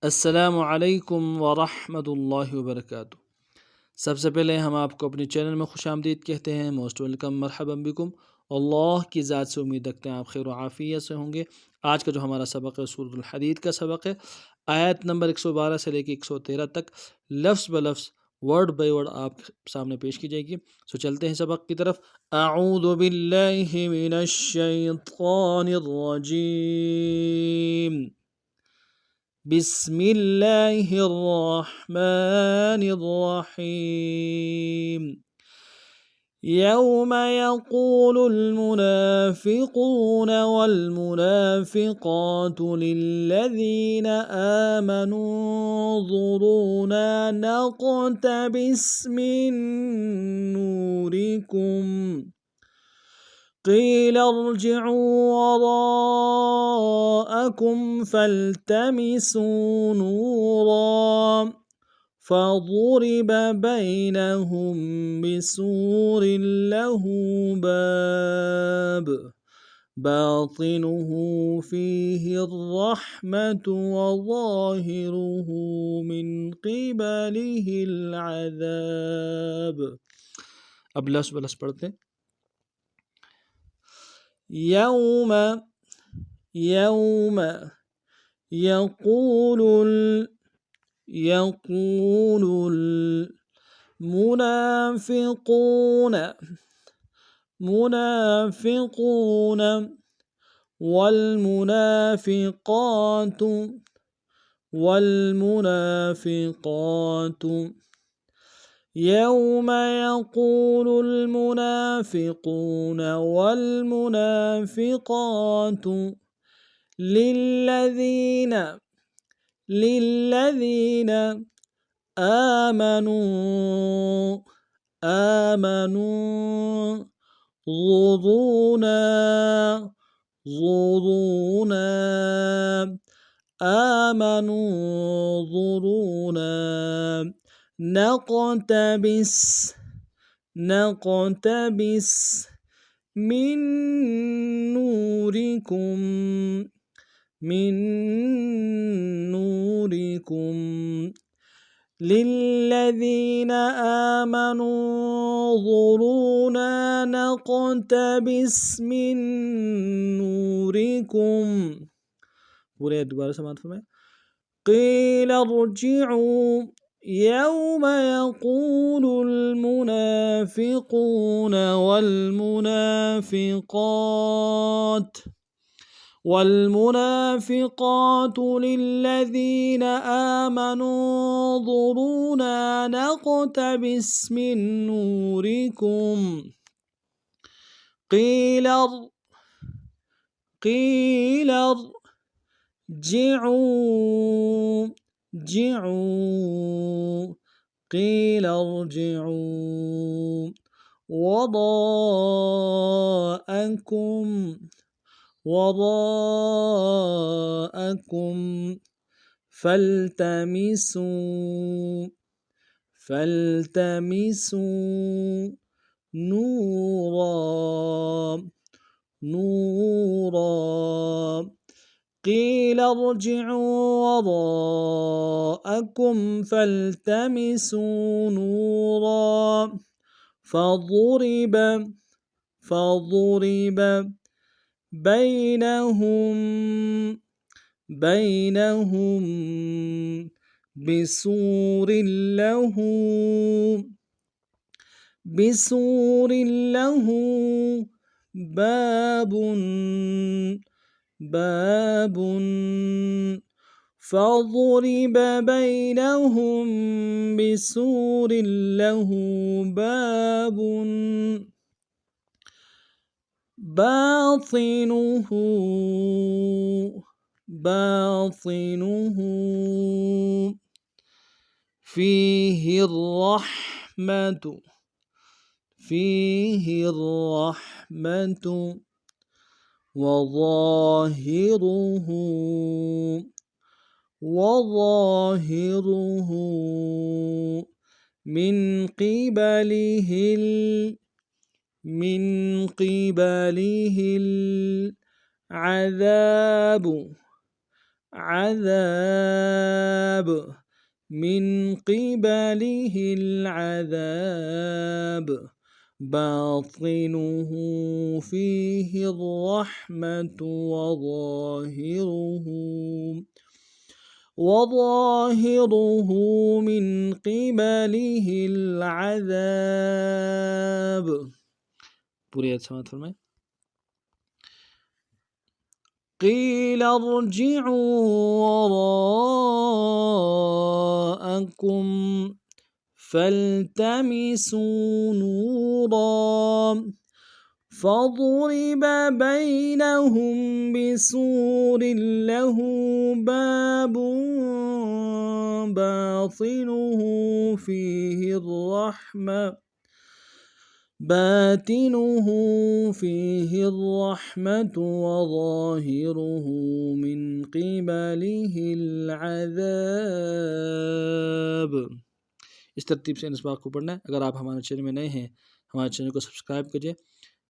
अस्सलामु अलैकुम वरहमतुल्लाहि वबरकातुहू। सबसे पहले हम आपको अपने चैनल में खुशामदीद कहते हैं। मोस्ट वेलकम, मरहबन बिकुम। अल्लाह की ज़ात से उम्मीद रखते हैं आप खैर व आफ़ियत से होंगे। आज का जो हमारा सबक है सूरतुल हदीद का सबक है। आयत नंबर 112 से लेकर 113 तक लफ्ज़ ब लफ्ज़, वर्ड बाय वर्ड आप सामने पेश की जाएगी। सो चलते हैं सबक की तरफ। अऊज़ु बिल्लाहि मिनश शैतानिर रजीम। बिस्मिल्लाहिर्रहमानिर्रहीम। यौम यक़ूलुल मुनाफ़िक़ून वल मुनाफ़िक़ातु लिल्लज़ीना आमनू उन्ज़ुरूना नक़्तबिस मिन नूरिकुम क़ील इर्जि'ू वराअकुम फ़ल्तमिसू नूरा फ़ضُرِبَ بَيْنَهُم بِسُورٍ لَّهُ بَابٌ باطنه فيه الرحمة وظاهره من قبله العذاب। अब लफ्ज़ ब लफ्ज़ पढ़ते हैं। यौम यौम यक़ूलुल मुनाफ़िक़ून मुनाफ़िक़ून वल्मुनाफ़िक़ातु वल्मुनाफ़िक़ातु यौम यक़ूलुल मुनाफ़िक़ून वल्मुनाफ़िक़ातु लिल्लज़ीना आमनू ज़ुरूना आमनू ज़ुरूना नक़्तबिस मिन नूरिकुम लिल्लज़ीना आमनू उन्ज़ुरूना नक़्तबिस मिन नूरिकुम। पूरे दोबारा समाप्त फरमाएं। क़ील इर्जि'ू यौम यक़ूलुल मुनाफ़िक़ून वल्मुनाफ़िक़ात लिल्लज़ीना आमनू उन्ज़ुरूना नक़्तबिस मिन नूरिकुम क़ील इर्जि'ू वराअकुम फ़ल्तमिसू नूरा क़ील इर्जि'ू वराअकुम फ़ल्तमिसू नूरा फ़ضُرِبَ بَيْنَهُم بِسُورٍ لَّهُ بَابٌ فَضُرِبَ بَيْنَهُم بِسُورٍ لَّهُ بَابٌ باطنه فيه الرحمة وظاهره من قبله العذاب عذاب من قبله العذاب باطنه فيه الرحمة وظاهره من قبله العذاب. पूरी आयत समाप्त फरमाएं। قيل ارجعوا وراءكم فالتمسوا نورا فضرب بينهم بسور له باب باطنه فيه الرحمة وظاهره من قبله العذاب। इस तरतीब से इन इसबाक को पढ़ना है। अगर आप हमारे चैनल में नए हैं, हमारे चैनल को सब्सक्राइब कीजिए